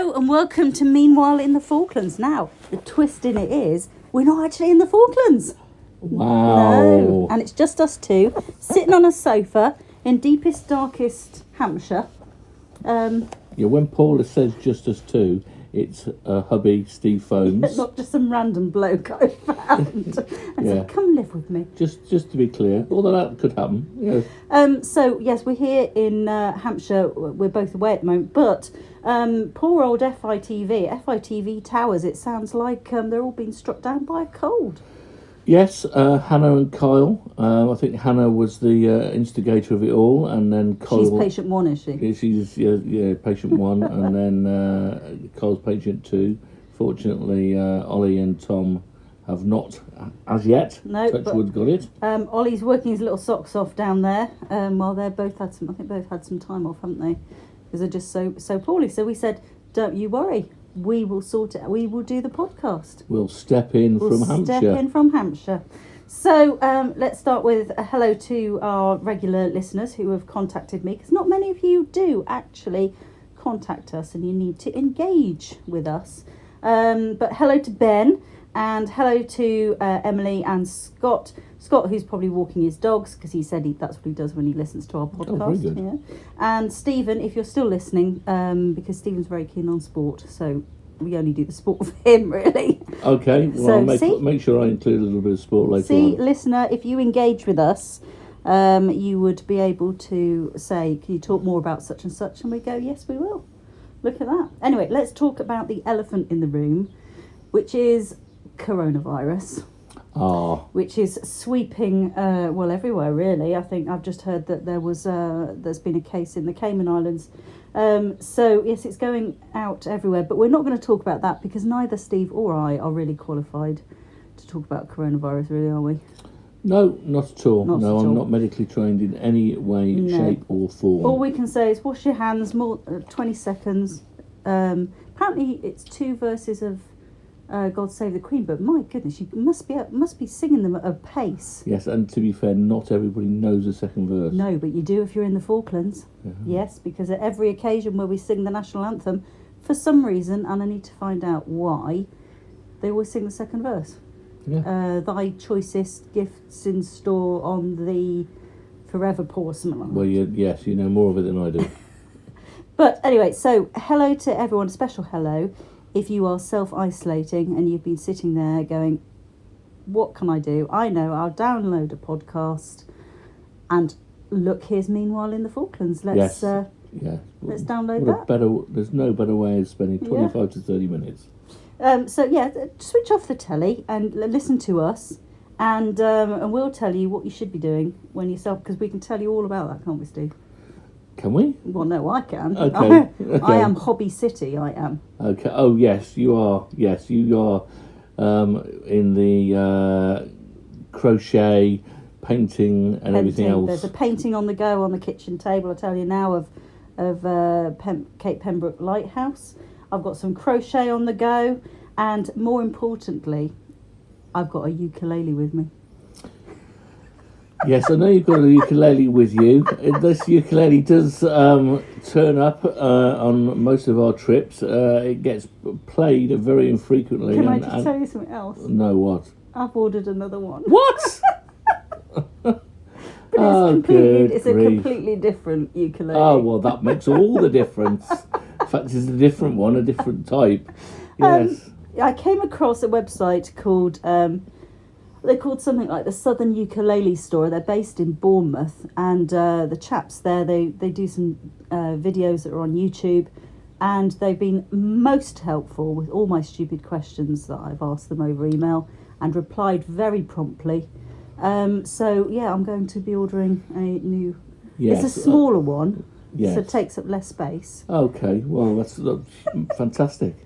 Hello and welcome to Meanwhile in the Falklands. Now, the twist in it is we're not actually in the Falklands. Wow. No, and it's just us two sitting on a sofa in deepest, darkest Hampshire. When Paula says just us two, it's a hubby, Steve Phones. Not just some random bloke I found and said, come live with me. Just to be clear, although that could happen. Yes. So, yes, we're here in Hampshire. We're both away at the moment, but poor old FITV towers, it sounds like they're all being struck down by a cold. Yes, Hannah and Kyle. I think Hannah was the instigator of it all, and then Kyle... She's patient one, is she? She's, patient one, and then Kyle's patient two. Fortunately, Ollie and Tom have not, as yet, Touchwood got it. Ollie's working his little socks off down there, while they're both had some time off, haven't they? Because they're just so poorly. So we said, don't you worry. We will sort it. We will do the podcast. We'll step in from Hampshire. So let's start with a hello to our regular listeners who have contacted me, because not many of you do actually contact us, and you need to engage with us. But hello to Ben, and hello to Emily and Scott. Scott, who's probably walking his dogs, because he said that's what he does when he listens to our podcast. Oh, very good. Yeah. And Stephen, if you're still listening, because Stephen's very keen on sport, so we only do the sport for him, really. Okay, well, make sure I include a little bit of sport later on. Listener, if you engage with us, you would be able to say, can you talk more about such and such? And we go, yes, we will. Look at that. Anyway, let's talk about the elephant in the room, which is coronavirus. Which is sweeping, everywhere, really. I think I've just heard that there's been a case in the Cayman Islands. So, yes, it's going out everywhere. But we're not going to talk about that, because neither Steve or I are really qualified to talk about coronavirus, really, are we? No, not at all. I'm not medically trained in any way, shape or form. All we can say is wash your hands, 20 seconds. Apparently, it's 2 verses of God Save the Queen, but my goodness, you must be singing them at a pace. Yes, and to be fair, not everybody knows the second verse. No, but you do if you're in the Falklands. Yeah. Yes, because at every occasion where we sing the national anthem, for some reason, and I need to find out why, they always sing the second verse. Yeah. Thy choicest gifts in store on the forever pour, something like that. Well, yes, you know more of it than I do. But anyway, so hello to everyone, a special hello. If you are self-isolating and you've been sitting there going, what can I do? I know, I'll download a podcast and look, here's Meanwhile in the Falklands. Let's download that. There's no better way of spending 25 to 30 minutes. Switch off the telly and listen to us, and we'll tell you what you should be doing when because we can tell you all about that, can't we, Steve? Can we? Well, no, I can. Okay. I am Hobby City, I am. Okay. Oh, yes, you are. Yes, you are in the crochet, painting and everything else. There's a painting on the go on the kitchen table, I tell you now, of Cape Pembroke Lighthouse. I've got some crochet on the go, and more importantly, I've got a ukulele with me. Yes, I know you've got a ukulele with you. This ukulele does turn up on most of our trips. It gets played very infrequently. Can I just tell you something else? No, what? I've ordered another one. What? But it's a completely different ukulele. Oh, well, that makes all the difference. In fact, it's a different one, a different type. Yes. I came across a website called... they're called something like the Southern Ukulele Store. They're based in Bournemouth, and the chaps there, they do some videos that are on YouTube, and they've been most helpful with all my stupid questions that I've asked them over email, and replied very promptly. I'm going to be ordering a new... Yes. It's a smaller one, yes. So it takes up less space. Okay, well, that's fantastic.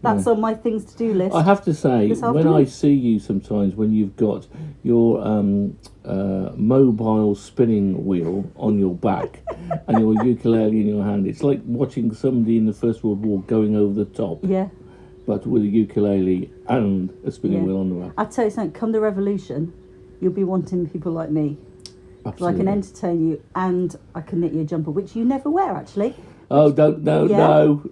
That's on my things to do list. I have to say, when I see you sometimes, when you've got your mobile spinning wheel on your back and your ukulele in your hand, it's like watching somebody in the First World War going over the top. Yeah. But with a ukulele and a spinning wheel on the back. I'll tell you something, come the revolution, you'll be wanting people like me. Absolutely. I can entertain you and I can knit you a jumper, which you never wear, actually. Oh, don't, no, Yeah.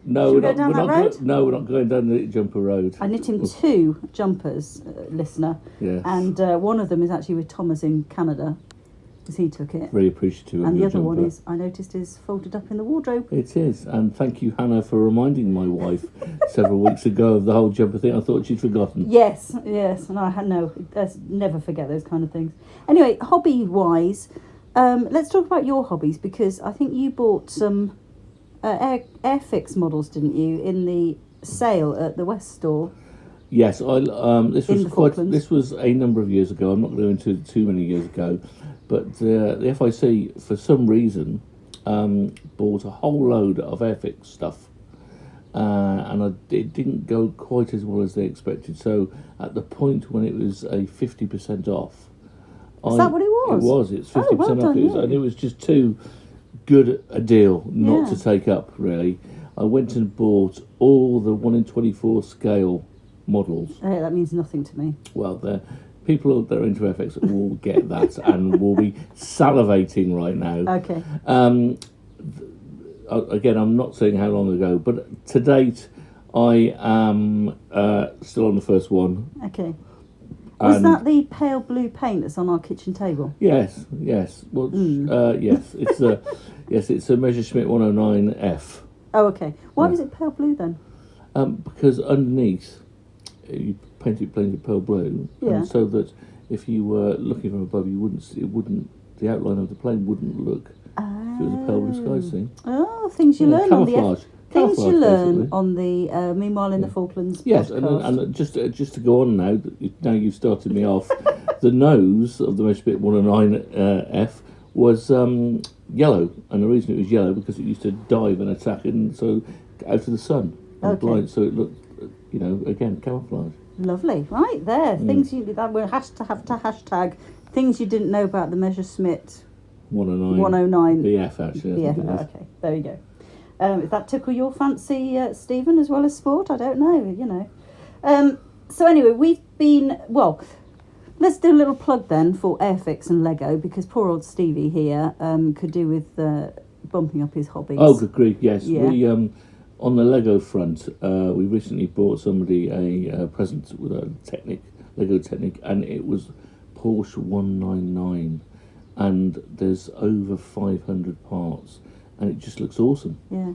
no, Should we go down that road? No, we're not going down the jumper road. I knit him 2 jumpers, listener, Yes. and one of them is actually with Thomas in Canada, because he took it. Very appreciative of And the your other one jumper. is, I noticed, is folded up in the wardrobe. It is, and thank you, Hannah, for reminding my wife several weeks ago of the whole jumper thing. I thought she'd forgotten. Yes, and I had never forget those kind of things. Anyway, hobby-wise, let's talk about your hobbies, because I think you bought some Airfix models, didn't you, in the sale at the West store? Yes, this was a number of years ago. I'm not going to go into too many years ago, but the FIC, for some reason, bought a whole load of Airfix stuff, and it didn't go quite as well as they expected. So at the point when it was a 50% off, Is that what it was? It was. It's 50% well off, done, you. and it was just too good a deal not Yeah. to take up. Really, I went and bought all the 1 in 24 scale models. Hey, that means nothing to me. Well, the people that are into FX will get that and will be salivating right now. Okay. Again, I'm not saying how long ago, but to date, I am still on the first one. Okay. Was And that the pale blue paint that's on our kitchen table? Yes. Well, yes, it's a Messerschmitt 109F. Oh, okay. Why Yeah. was it pale blue then? Because underneath, you paint it plain pale blue, Yeah. and so that if you were looking from above, you wouldn't see, the outline of the plane wouldn't look. If it was a pale blue sky scene. Oh, things you Yeah, learn on the camouflage. things you Camouflage, learn basically. on the Meanwhile in the Falklands Yes, podcast. and just to go on now, now you've started me off. The nose of the Messerschmitt 109F was yellow, and the reason it was yellow because it used to dive and attack, and so out of the sun, and Okay. blind, so it looked, again camouflage. Lovely, right there. Things you that were hashtag things you didn't know about the Messerschmitt 109 BF actually. I think it is. Okay, there you go. If that tickle your fancy, Stephen, as well as sport, I don't know. So anyway, we've been let's do a little plug then for Airfix and Lego, because poor old Stevie here could do with bumping up his hobbies. Oh, good grief! Yes, Yeah. we on the Lego front, we recently bought somebody a present with a Lego Technic, and it was Porsche 199, and there's over 500 parts, and it just looks awesome. Yeah.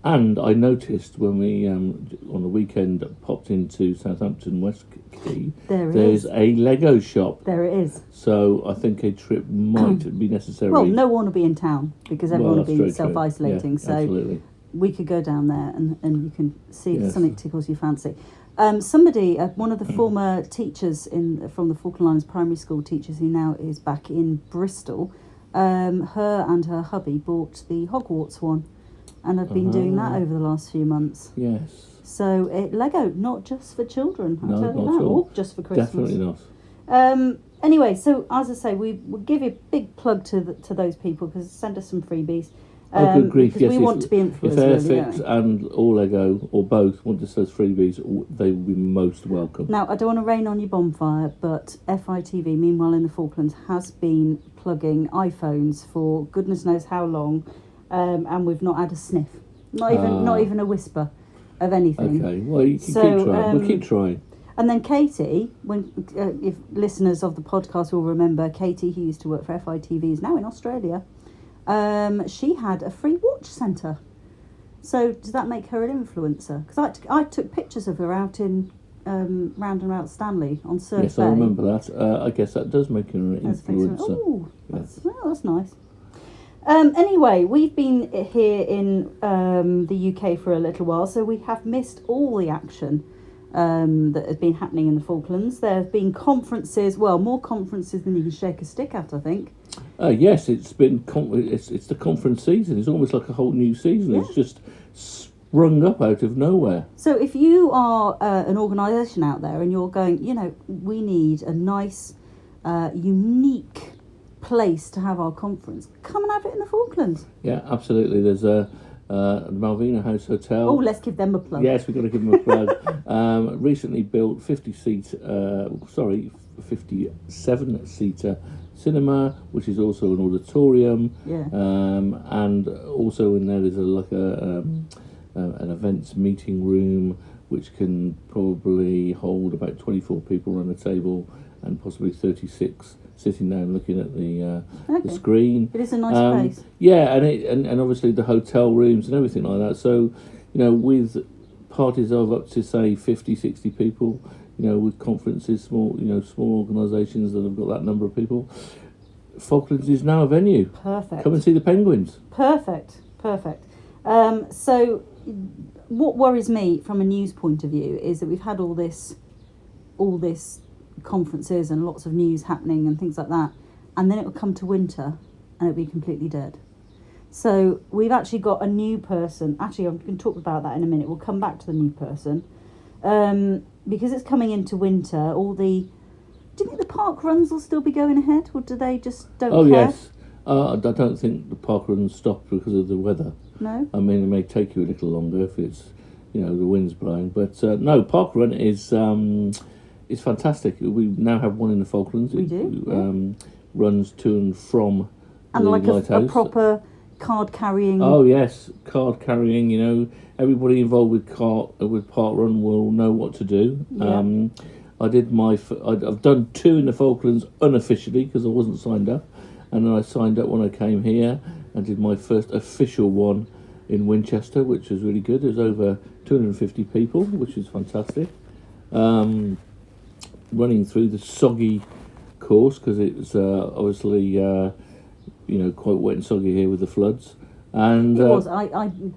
And I noticed when we on the weekend popped into Southampton West Quay, there's a Lego shop. There it is. So I think a trip might be necessary. Well, no one will be in town because everyone will that's be very self-isolating. true. Yeah, so absolutely. we could go down there and you can see if Yes. something tickles your fancy. Somebody, one of the former teachers from the Falkland Islands primary school teachers who now is back in Bristol, her and her hubby bought the Hogwarts one, and I've been doing that over the last few months. Yes. So Lego, not just for children, I'll No, tell you not that, at all. or just for Christmas. Definitely not. Anyway, so as I say, we'll give you a big plug to those people, because send us some freebies. Oh, good grief, because yes. we want to be If influenced, really, Airfix don't we? and or Lego, or both, want us those freebies, they will be most welcome. Now, I don't want to rain on your bonfire, but FITV, Meanwhile in the Falklands, has been plugging iPhones for goodness knows how long, and we've not had a sniff. Not even a whisper of anything. Okay, well, you can So, keep trying. We'll keep trying. And then Katie, if listeners of the podcast will remember, Katie, who used to work for FITV, is now in Australia. She had a free watch centre. So does that make her an influencer? Because I took pictures of her out in round and round Stanley on Surf Yes, Bay. I remember that. I guess that does make her an influencer. Oh, that's nice. Anyway, we've been here in the UK for a little while, so we have missed all the action that has been happening in the Falklands. There have been conferences, more conferences than you can shake a stick at, I think. Yes, it's been it's the conference season. It's almost like a whole new season. Yeah. It's just sprung up out of nowhere. So if you are an organisation out there and you're going, we need a nice, unique place to have our conference, come and have it in the Falklands. Yeah, absolutely. There's the Malvina House Hotel. Oh, let's give them a plug. Yes, we've got to give them a plug. Recently built 57-seater cinema, which is also an auditorium. Yeah. And also in there, there's an events meeting room, which can probably hold about 24 people around a table and possibly 36 sitting down looking at the screen. It is a nice place. Yeah, and obviously the hotel rooms and everything like that. So, with parties of up to say 50, 60 people, with conferences, small organisations that have got that number of people, Falklands is now a venue. Perfect. Come and see the penguins. Perfect. So what worries me from a news point of view is that we've had all this conferences and lots of news happening and things like that, and then it will come to winter and it'll be completely dead. So we've actually got a new person. Actually, I'm going to talk about that in a minute. We'll come back to the new person. Because it's coming into winter, do you think the park runs will still be going ahead, or do they just don't care? Oh, yes. I don't think the park runs stopped because of the weather. No? I mean, it may take you a little longer if it's, the wind's blowing. But no, park run is fantastic. We now have one in the Falklands. We do. Runs to and from and the like lighthouse. a proper card carrying. Oh yes, card carrying. Everybody involved with park run will know what to do. Yeah. I've done 2 in the Falklands unofficially because I wasn't signed up, and then I signed up when I came here and did my first official one in Winchester, which was really good. It was over 250 people, which is fantastic. Running through the soggy course because it's obviously quite wet and soggy here with the floods. And it was.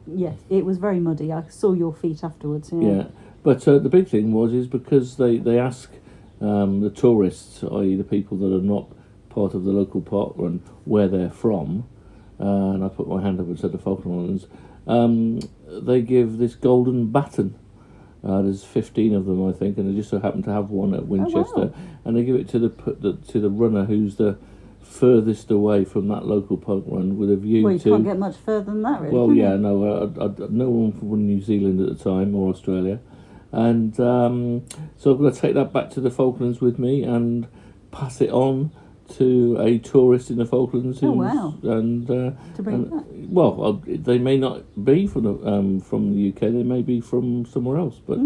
Yes, it was very muddy. I saw your feet afterwards. Yeah, but the big thing is because they ask the tourists, i.e. the people that are not part of the local park run, where they're from, and I put my hand up and said the Falkland Islands. They give this golden baton. There's 15 of them, I think, and they just so happen to have one at Winchester. Oh, wow. And they give it to the runner who's the furthest away from that local park run with a view Well, you to... can't get much further than that, really. Well, yeah, no, no one from New Zealand at the time, or Australia. And so I've got to take that back to the Falklands with me and pass it on to a tourist in the Falklands. Oh, wow. And to bring back. Well, they may not be from the UK, they may be from somewhere else, but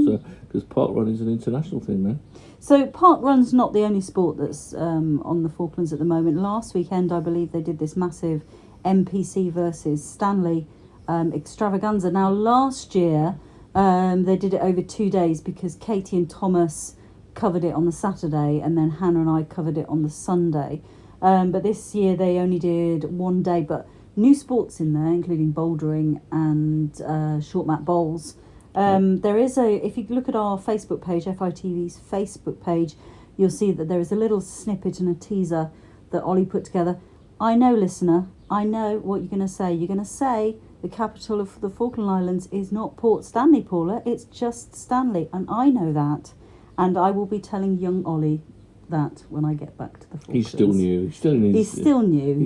because park run is an international thing now. So park run's not the only sport that's on the Falklands at the moment. Last weekend, I believe they did this massive NPC versus Stanley extravaganza. Now, last year, they did it over 2 days because Katie and Thomas covered it on the Saturday and then Hannah and I covered it on the Sunday. But this year they only did 1 day, but new sports in there, including bouldering and short mat bowls. There is if you look at our Facebook page, FITV's Facebook page, you'll see that there is a little snippet and a teaser that Ollie put together. I know, listener, I know what you're going to say. You're going to say the capital of the Falkland Islands is not Port Stanley, Paula. It's just Stanley, and I know that. And I will be telling young Ollie that when I get back to the Falklands. He's still new. He's still in his... He's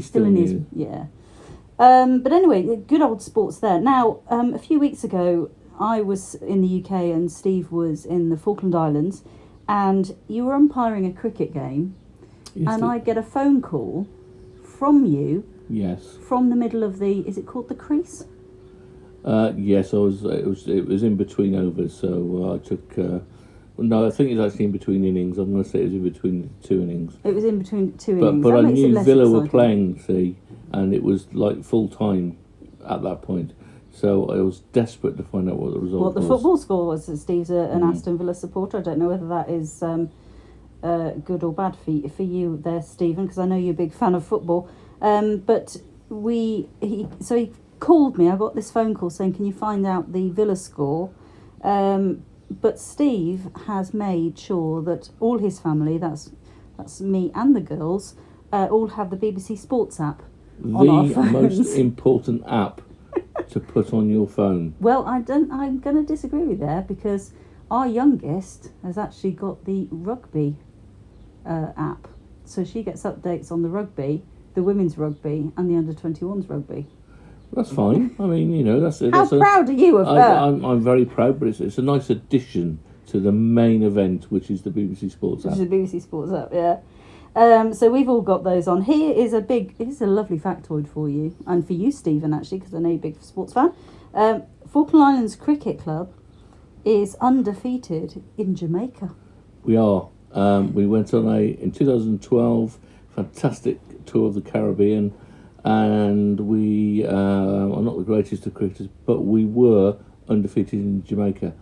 still in his... Yeah. But anyway, good old sports there. Now, a few weeks ago, I was in the UK and Steve was in the Falkland Islands, and you were umpiring a cricket game, and I get a phone call from you. Yes. From the middle of the... Is it called the crease? Yes, I was. It was in between overs, so I took... no, I think it's actually in between innings. I'm going to say it was in between 2 innings. It was in between 2 innings. But I knew Villa were playing, see, and it was like full time at that point. So I was desperate to find out what the result was. What the football score was. Steve's an Aston Villa supporter. I don't know whether that is good or bad for you there, Stephen, because I know you're a big fan of football. But he called me. I got this phone call saying, "Can you find out the Villa score?" But Steve has made sure that all his family, that's me and the girls, all have the BBC Sports app on our phones. The most important app to put on your phone. Well, I'm going to disagree with there because our youngest has actually got the rugby app. So she gets updates on the rugby, the women's rugby and the under-21s rugby. That's fine. I mean, you know, How proud are you of her? I'm very proud, but it's a nice addition to the main event, which is the BBC Sports app. Which is the BBC Sports app, yeah. So we've all got those on. Here's a lovely factoid for you, and for you, Stephen, actually, because I know you're a big sports fan. Falkland Islands Cricket Club is undefeated in Jamaica. We are. We went on in 2012, fantastic tour of the Caribbean, and we are not the greatest of cricketers, but we were undefeated in Jamaica.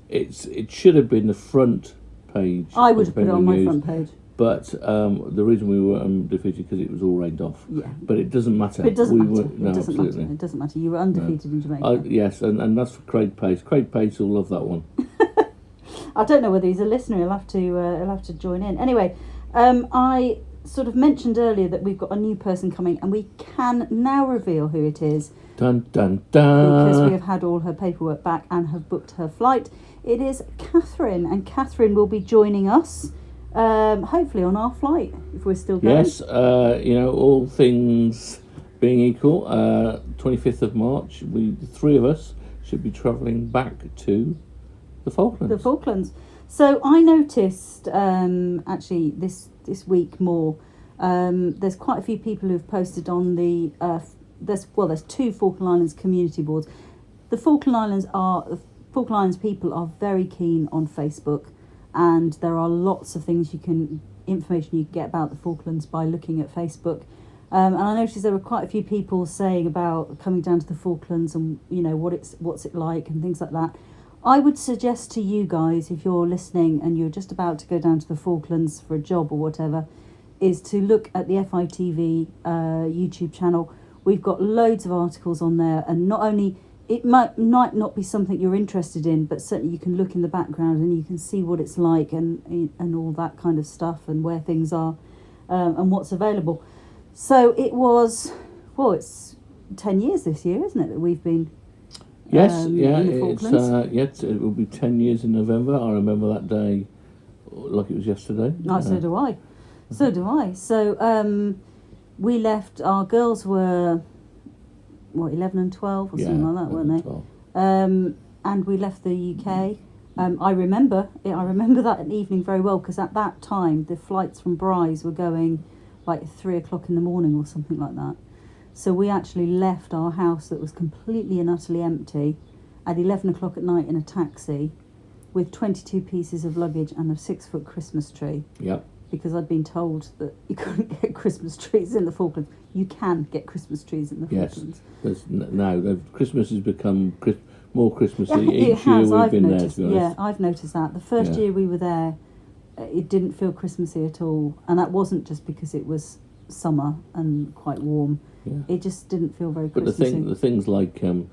It should have been the front page. I would have put it on my front page. But the reason we were undefeated because it was all rained off. Yeah. But it doesn't matter. It doesn't matter. No, it doesn't absolutely. matter. It doesn't matter. You were undefeated in Jamaica. Yes, and that's for Craig Pace. Craig Pace will love that one. I don't know whether he's a listener. He'll have to join in. Anyway, I sort of mentioned earlier that we've got a new person coming, and we can now reveal who it is. Dun dun dun. Because we have had all her paperwork back and have booked her flight. It is Catherine, and Catherine will be joining us. Hopefully on our flight, if we're still going. Yes, all things being equal, 25th of March, the three of us should be travelling back to the Falklands. The Falklands. So I noticed, actually, this week more, there's quite a few people who've posted on the, there's two Falkland Islands community boards. The Falkland Islands people are very keen on Facebook. And there are lots of information you can get about the Falklands by looking at Facebook. And I noticed there were quite a few people saying about coming down to the Falklands and, you know, what's it like and things like that. I would suggest to you guys, if you're listening and you're just about to go down to the Falklands for a job or whatever, is to look at the FITV YouTube channel. We've got loads of articles on there, and not only... It might not be something you're interested in, but certainly you can look in the background and you can see what it's like and all that kind of stuff and where things are and what's available. So it was, it's 10 years this year, isn't it, that we've been in the Falklands? It will be 10 years in November. I remember that day like it was yesterday. So do I. So we left, our girls were... 11 and 12 or something like that, weren't they? And we left the UK. I remember that evening very well, because at that time the flights from Bryce were going like 3 o'clock in the morning or something like that. So we actually left our house that was completely and utterly empty at 11 o'clock at night in a taxi with 22 pieces of luggage and a 6-foot Christmas tree. Yep. Because I'd been told that you couldn't get Christmas trees in the Falklands. You can get Christmas trees in the Falklands. Yes, now Christmas has become more Christmassy each year we've been there, to be honest. Yeah, I've noticed that. The first year we were there, it didn't feel Christmassy at all. And that wasn't just because it was summer and quite warm. Yeah. It just didn't feel very Christmassy. But the things like the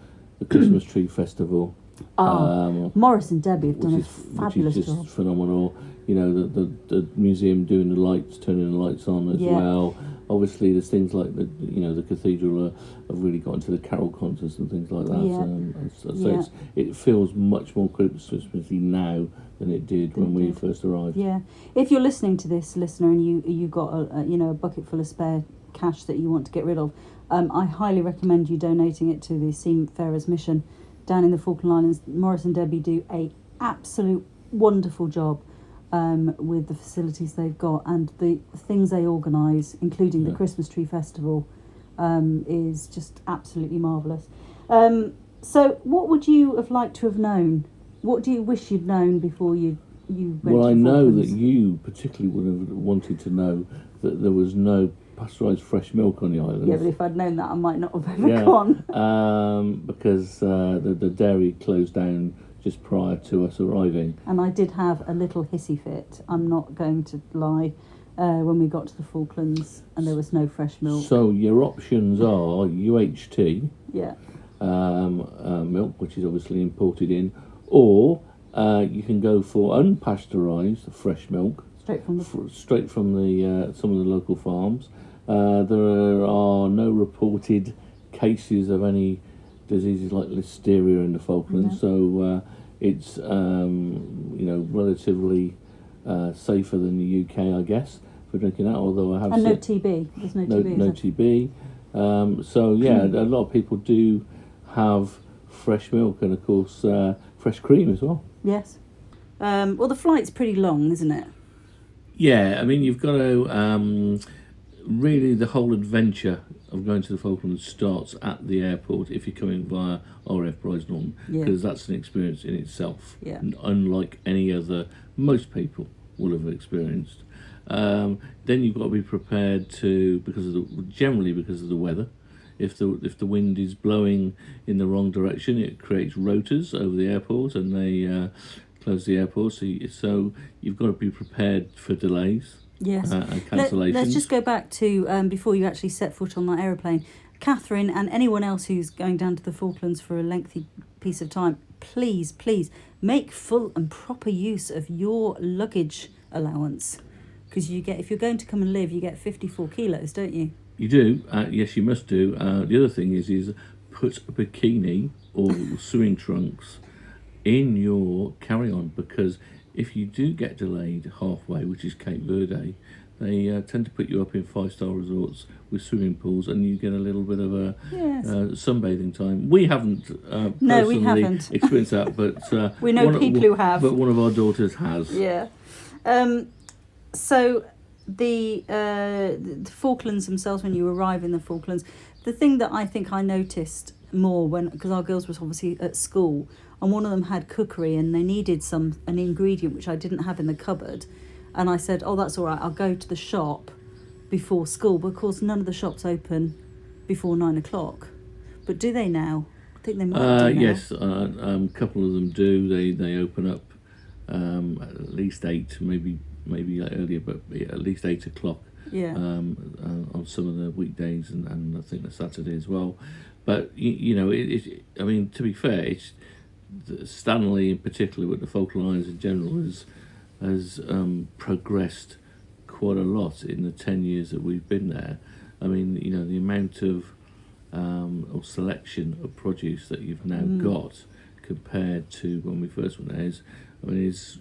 Christmas Tree Festival... Morris and Debbie have done a fabulous job. Which is just phenomenal. You know, the museum doing the lights, turning the lights on as well. Obviously, there's things like the cathedral have really got into the carol concerts and things like that. So it feels much more Christmassy now than it did when we first arrived. Yeah, if you're listening to this, listener, and you got a bucket full of spare cash that you want to get rid of, I highly recommend you donating it to the Seafarers Mission down in the Falkland Islands. Morris and Debbie do a absolute wonderful job with the facilities they've got, and the things they organise, including the Christmas Tree Festival, is just absolutely marvellous. So what would you have liked to have known? What do you wish you'd known before you went to the Falklands? I know that you particularly would have wanted to know that there was no pasteurised fresh milk on the island. Yeah, but if I'd known that, I might not have ever gone. Because the dairy closed down just prior to us arriving. And I did have a little hissy fit, I'm not going to lie, when we got to the Falklands and there was no fresh milk. So your options are UHT, yeah, milk, which is obviously imported in, or you can go for unpasteurised fresh milk. Straight from the some of the local farms. There are no reported cases of any diseases like listeria in the Falklands, so it's relatively safer than the UK, I guess, for drinking that. Although I have no TB. There's no TB. No TB. So yeah, a lot of people do have fresh milk and of course fresh cream as well. Yes. Well, the flight's pretty long, isn't it? Yeah, I mean you've got to really the whole adventure of going to the Falklands starts at the airport if you're coming via RF Brize Norton, because that's an experience in itself, unlike any other most people will have experienced. Then you've got to be prepared to because of the weather. If the wind is blowing in the wrong direction, it creates rotors over the airport, and they close the airport. So you've got to be prepared for delays. Yes. And cancellations. Let's just go back to before you actually set foot on that aeroplane. Catherine and anyone else who's going down to the Falklands for a lengthy piece of time, please make full and proper use of your luggage allowance, because if you're going to come and live, you get 54 kilos, don't you? You do. Yes, you must do. The other thing is put a bikini or swimming trunks in your carry-on, because if you do get delayed halfway, which is Cape Verde, they tend to put you up in 5-star resorts with swimming pools, and you get a little bit of a sunbathing time. We haven't personally experienced that, but we know people who have. But one of our daughters has. Yeah. So the Falklands themselves, when you arrive in the Falklands, the thing that I think I noticed more because our girls was obviously at school, and one of them had cookery and they needed an ingredient which I didn't have in the cupboard, and I said, oh, that's all right, I'll go to the shop before school. But of course none of the shops open before 9 o'clock. But do they now? I think they might do now. Yes, a couple of them do. They open up at least 8, maybe earlier, but at least 8 o'clock. Yeah. On some of the weekdays and I think the Saturday as well. But you know, I mean, to be fair, it's Stanley in particular, but the Falkland Islands in general has progressed quite a lot in the 10 years that we've been there. I mean, you know, the amount of or selection of produce that you've now got compared to when we first went there is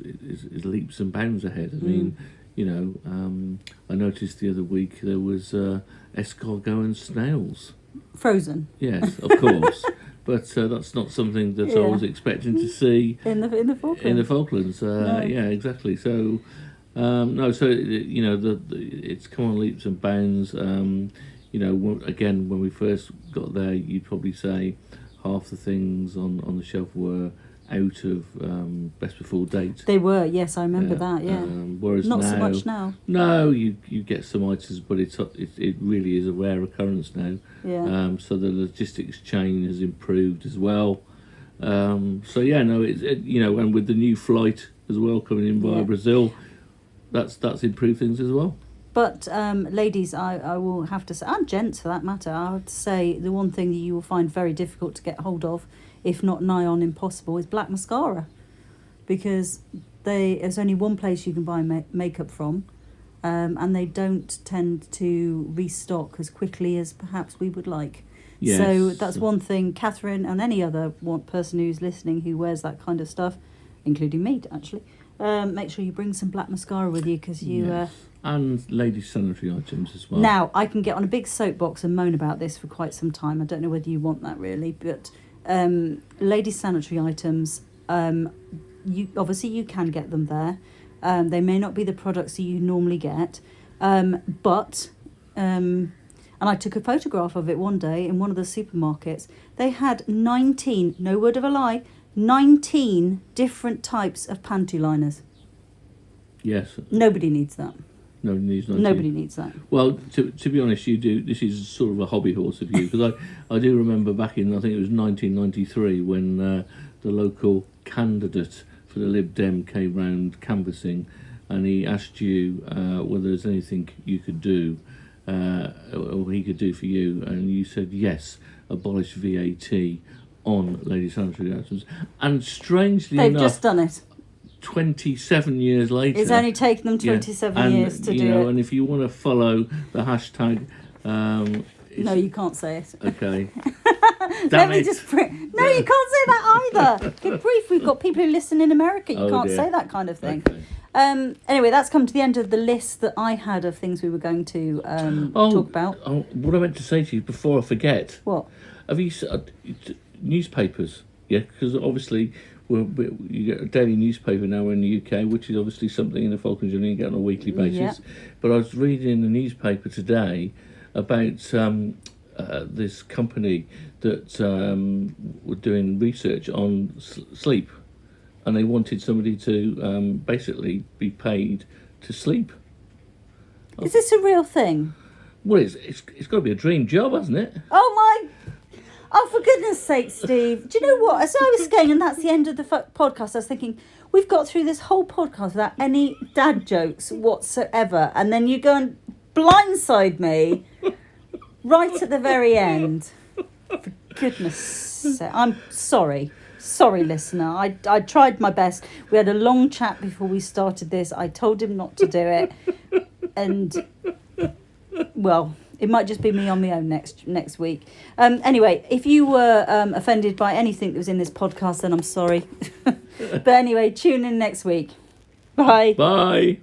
leaps and bounds ahead. I mean, you know, I noticed the other week there was escargot and snails. Frozen. Yes, of course. But that's not something that I was expecting to see in the Falklands. In the Falklands, no. Yeah, exactly. So, no, so you know, it's come on leaps and bounds. You know, again, when we first got there, you'd probably say half the things on the shelf were out of best before date. They were, yes, I remember that. Yeah. Whereas not now, so much now. No, you get some items, but it really is a rare occurrence now. Yeah. So the logistics chain has improved as well. So yeah, no, you know, and with the new flight as well coming in via Brazil, that's improved things as well. But ladies, I will have to say, and gents for that matter, I have to say the one thing that you will find very difficult to get hold of, if not nigh on impossible, is black mascara, because there's only one place you can buy makeup from, and they don't tend to restock as quickly as perhaps we would like. Yes. So that's one thing. Catherine and any other person who's listening who wears that kind of stuff, including me actually, make sure you bring some black mascara with you, because you... Yes. And ladies' sanitary items as well. Now, I can get on a big soapbox and moan about this for quite some time. I don't know whether you want that really, but ladies' sanitary items, you can get them there. They may not be the products that you normally get, but and I took a photograph of it one day in one of the supermarkets. They had 19, no word of a lie, 19 different types of panty liners. Yes. Nobody needs that. Nobody needs that. Well, to be honest, you do. This is sort of a hobby horse of you, because I do remember back in, I think it was 1993, when the local candidate for the Lib Dem came round canvassing, and he asked you whether there's anything you could do, or he could do for you, and you said yes, abolish VAT on ladies' sanitary items, and strangely enough, they've just done it. 27 years later. It's only taken them 27 years to do it. And if you want to follow the hashtag... no, you can't say it. Okay. Let me just... No, you can't say that either. Good grief, we've got people who listen in America. You can't say that kind of thing. Anyway, that's come to the end of the list that I had of things we were going to talk about. Oh, what I meant to say to you before I forget. What? Have you newspapers? Yeah, because obviously you get a daily newspaper now in the UK, which is obviously something in the Falklands you only get on a weekly basis. Yeah. But I was reading the newspaper today about this company that were doing research on sleep, and they wanted somebody to basically be paid to sleep. Is this a real thing? Well, it's got to be a dream job, hasn't it? Oh, for goodness sake, Steve. Do you know what? As I was going, and that's the end of the podcast, I was thinking, we've got through this whole podcast without any dad jokes whatsoever. And then you go and blindside me right at the very end. For goodness sake. I'm sorry. Sorry, listener. I tried my best. We had a long chat before we started this. I told him not to do it. And, well... It might just be me on my own next week. Anyway, if you were offended by anything that was in this podcast, then I'm sorry. But anyway, tune in next week. Bye. Bye.